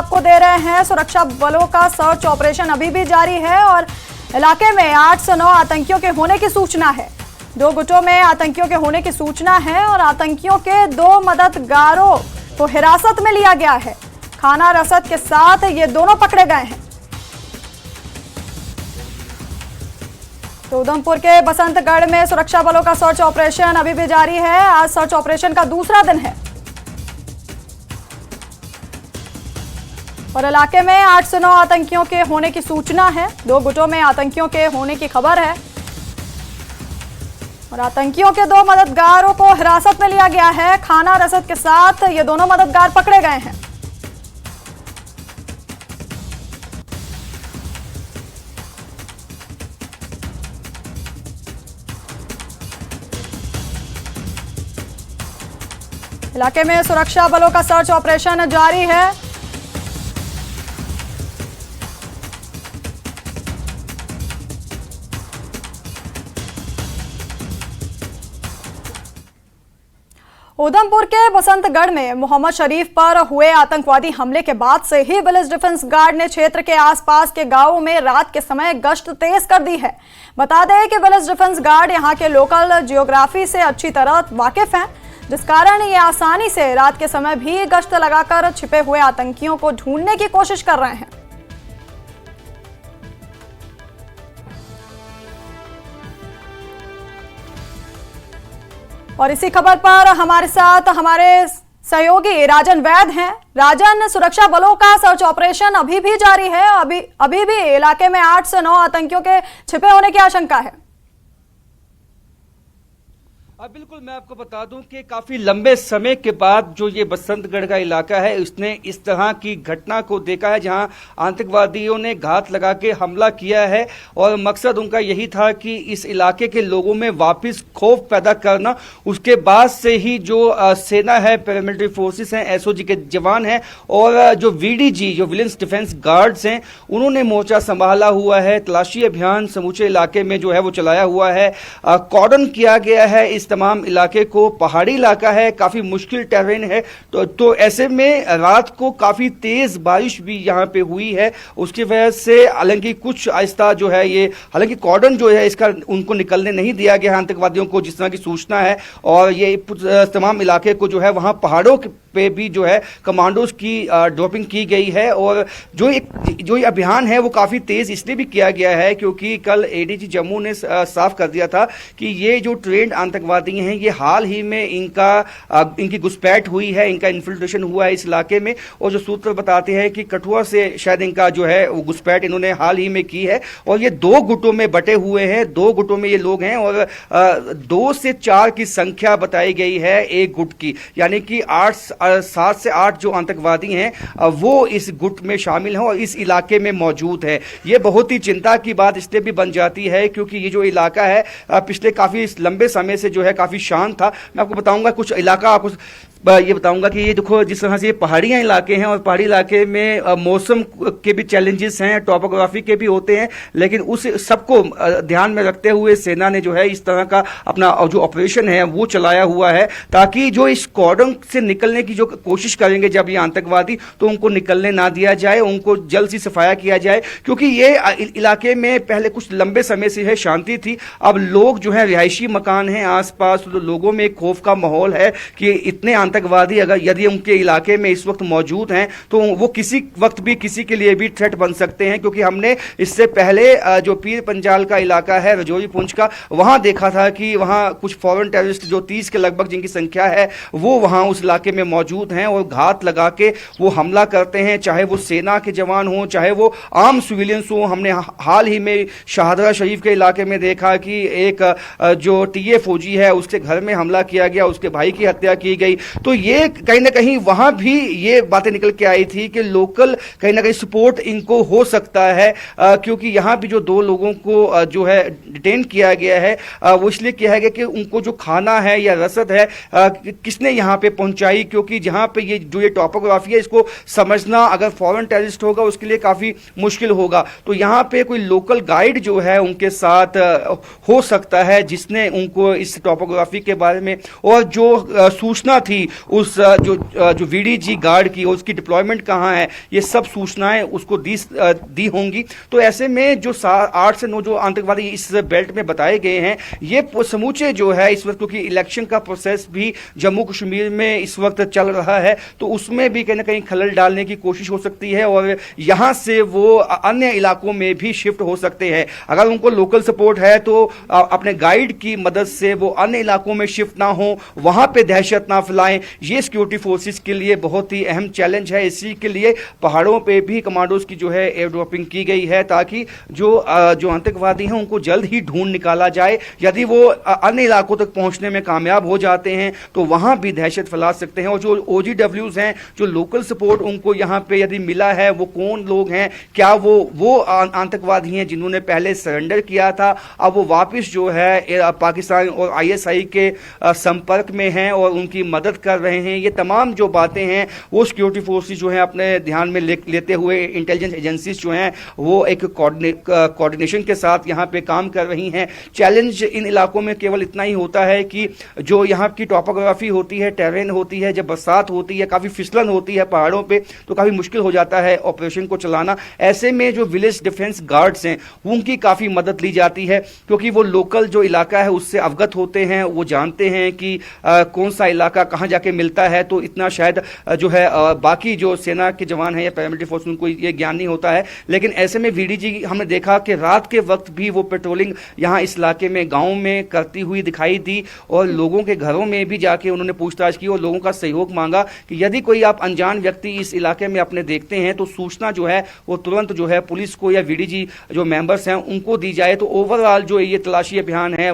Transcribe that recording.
आपको दे रहे हैं। सुरक्षा बलों का सर्च ऑपरेशन अभी भी जारी है और इलाके में 8 से 9 आतंकियों के होने की सूचना है। 2 गुटों में आतंकियों के होने की सूचना है और आतंकियों के 2 मददगारों को हिरासत में लिया गया है। खाना रसद के साथ ये दोनों पकड़े गए हैं। तो उधमपुर के बसंतगढ़ में सुरक्षा बलों का सर्च ऑपरेशन अभी भी जारी है। आज सर्च ऑपरेशन का दूसरा दिन है और इलाके में 8 से 9 आतंकियों के होने की सूचना है। 2 गुटों में आतंकियों के होने की खबर है और आतंकियों के 2 मददगारों को हिरासत में लिया गया है। खाना रसद के साथ ये दोनों मददगार पकड़े गए हैं। इलाके में सुरक्षा बलों का सर्च ऑपरेशन जारी है। उधमपुर के बसंतगढ़ में मोहम्मद शरीफ पर हुए आतंकवादी हमले के बाद से ही विलेज डिफेंस गार्ड ने क्षेत्र के आसपास के गांवों में रात के समय गश्त तेज कर दी है। बता दें कि विलेज डिफेंस गार्ड यहां के लोकल जियोग्राफी से अच्छी तरह वाकिफ हैं, जिस कारण ये आसानी से रात के समय भी गश्त लगाकर छिपे हुए आतंकियों को ढूंढने की कोशिश कर रहे हैं। और इसी खबर पर हमारे साथ हमारे सहयोगी राजन वैद हैं। राजन, सुरक्षा बलों का सर्च ऑपरेशन अभी भी जारी है। अभी भी इलाके में 8 से 9 आतंकियों के छिपे होने की आशंका है। बिल्कुल, मैं आपको बता दूं कि काफी लंबे समय के बाद जो ये बसंतगढ़ का इलाका है उसने इस तरह की घटना को देखा है जहां आतंकवादियों ने घात लगा के हमला किया है और मकसद उनका यही था कि इस इलाके के लोगों में वापस खौफ पैदा करना। उसके बाद से ही जो सेना है, पैरामिलिट्री फोर्सेस हैं, एसओजी के जवान हैं और जो वीडीजी जो विलेज डिफेंस गार्ड्स हैं उन्होंने मोर्चा संभाला हुआ है। तलाशी अभियान समूचे इलाके में जो है वो चलाया हुआ है। कॉर्डन किया गया है इस तमाम इलाके को। पहाड़ी इलाका है, काफी मुश्किल टेरेन है, तो ऐसे में रात को काफी तेज बारिश भी यहाँ पे हुई है। उसकी वजह से हालांकि कुछ आहिस्ता जो है ये, हालांकि कॉर्डन जो है इसका उनको निकलने नहीं दिया गया आतंकवादियों को, जिस तरह की सूचना है। और ये तमाम इलाके को जो है वहां पहाड़ों पे भी जो है कमांडोज की ड्रॉपिंग की गई है। और जो ये अभियान है वो काफी तेज इसलिए भी किया गया है क्योंकि कल एडीजी जम्मू ने साफ कर दिया था कि ये जो ट्रेंड आतंकवादी हैं ये हाल ही में इनकी घुसपैठ हुई है, इनका इन्फिल्ट्रेशन हुआ है इस इलाके में। और जो सूत्र बताते हैं कि कठुआ से शायद इनका जो है वो घुसपैठ इन्होंने हाल ही में की है। और ये 2 गुटों में बटे हुए हैं, 2 गुटों में ये लोग हैं और 2 से 4 की संख्या बताई गई है एक गुट की, यानी कि 7 से 8 जो आतंकवादी हैं वो इस गुट में शामिल हैं और इस इलाके में मौजूद है। ये बहुत ही चिंता की बात इसलिए भी बन जाती है क्योंकि ये जो इलाका है पिछले काफी लंबे समय से जो है काफी शांत था। मैं आपको बताऊंगा कुछ इलाका, आपको ये बताऊंगा कि ये देखो जिस तरह से ये पहाड़ियां इलाके हैं और पहाड़ी इलाके में मौसम के भी चैलेंजेस हैं, टोपोग्राफी के भी होते हैं, लेकिन उस सबको ध्यान में रखते हुए सेना ने जो है इस तरह का अपना जो ऑपरेशन है वो चलाया हुआ है ताकि जो इस कॉर्डन से निकलने की जो कोशिश करेंगे जब ये आतंकवादी, तो उनको निकलने ना दिया जाए, उनको जल्द से सफाया किया जाए। क्योंकि ये इलाके में पहले कुछ लंबे समय से है शांति थी, अब लोग जो है रिहायशी मकान हैं आसपास, तो लोगों में खौफ का माहौल है कि इतने आतंकवादी अगर यदि उनके इलाके में इस वक्त मौजूद हैं तो वो किसी वक्त भी किसी के लिए भी थ्रेट बन सकते हैं। क्योंकि हमने इससे पहले जो पीर पंजाल का इलाका है, रजौरी पुंछ का, वहां देखा था कि वहां कुछ फॉरेन टेररिस्ट जो 30 के लगभग जिनकी संख्या है वो वहां उस इलाके में मौजूद हैं और घात लगा के वो हमला करते हैं, चाहे वो सेना के जवान हो चाहे वो आम सिविलियंस हो। हमने हाल ही में शाहदरा शरीफ के इलाके में देखा कि एक जो टीए फौजी है उसके घर में हमला किया गया, उसके भाई की हत्या की गई। तो ये कहीं ना कहीं वहां भी ये बातें निकल के आई थी कि लोकल कहीं ना कहीं सपोर्ट इनको हो सकता है, क्योंकि यहाँ भी जो 2 लोगों को जो है डिटेन किया गया है वो इसलिए किया गया कि उनको जो खाना है या रसद है किसने यहाँ पे पहुंचाई, क्योंकि जहाँ पे ये टोपोग्राफी है इसको समझना अगर फॉरेन टेररिस्ट होगा उसके लिए काफी मुश्किल होगा। तो यहाँ पे कोई लोकल गाइड जो है उनके साथ हो सकता है जिसने उनको इस टोपोग्राफी के बारे में और जो सूचना थी उस जो वीडीजी गार्ड की उसकी डिप्लॉयमेंट कहाँ है, ये सब सूचनाएं उसको दी होंगी। तो ऐसे में जो 8 से 9 जो आतंकवादी इस बेल्ट में बताए गए हैं, ये समूचे जो है इस वक्त, क्योंकि इलेक्शन का प्रोसेस भी जम्मू कश्मीर में इस वक्त चल रहा है, तो उसमें भी कहीं ना कहीं खलल डालने की कोशिश हो सकती है और यहां से वो अन्य इलाकों में भी शिफ्ट हो सकते हैं। अगर उनको लोकल सपोर्ट है तो अपने गाइड की मदद से वो अन्य इलाकों में शिफ्ट ना हो, वहां पे दहशत ना फैलाएं। ये सिक्योरिटी फोर्सेस के लिए बहुत ही अहम चैलेंज है। इसी के लिए पहाड़ों पे भी कमांडोज की जो है एयर ड्रॉपिंग की गई है, ताकि जो आतंकवादी हैं उनको जल्द ही ढूंढ निकाला जाए। यदि वो अन्य इलाकों तक पहुंचने में कामयाब हो जाते हैं तो वहां भी दहशत फैला सकते हैं। और जो OGWs हैं, जो लोकल सपोर्ट उनको यहां पे यदि मिला है, वो कौन लोग हैं, क्या वो आतंकवादी हैं जिन्होंने पहले सरेंडर किया था, अब वो वापस जो है पाकिस्तान और ISI के संपर्क में हैं और उनकी मदद कर रहे हैं। ये तमाम जो बातें हैं वो सिक्योरिटी फोर्सेस जो हैं अपने ध्यान में लेते हुए इंटेलिजेंस एजेंसीज जो हैं वो एक कोऑर्डिनेशन के साथ यहाँ पे काम कर रही हैं। चैलेंज इन इलाकों में केवल इतना ही होता है कि जो यहाँ की टोपोग्राफी होती है, टेरेन होती है, जब बरसात होती है, काफ़ी फिसलन होती है पहाड़ों पे, तो काफ़ी मुश्किल हो जाता है ऑपरेशन को चलाना। ऐसे में जो विलेज डिफेंस गार्ड्स हैं उनकी काफ़ी मदद ली जाती है, क्योंकि वो लोकल जो इलाका है उससे अवगत होते हैं, वो जानते हैं कि कौन सा इलाका कहाँ जाके मिलता है। तो इतना शायद जो है बाकी जो सेना के जवान हैं या पैरामिलिट्री फोर्स उनको ये ज्ञान नहीं होता है। लेकिन ऐसे में VDG हमने देखा कि रात के वक्त भी वो पेट्रोलिंग यहाँ इस इलाके में गाँव में करती हुई दिखाई दी और लोगों के घरों में भी जाके उन्होंने पूछताछ की और लोगों का सहयोग मांगा कि यदि कोई आप अनजान व्यक्ति इस इलाके में अपने देखते हैं तो सूचना जो है वो तुरंत जो है पुलिस को या VDG जो मेंबर्स हैं उनको दी जाए। तो ओवरऑल जो ये तलाशी अभियान है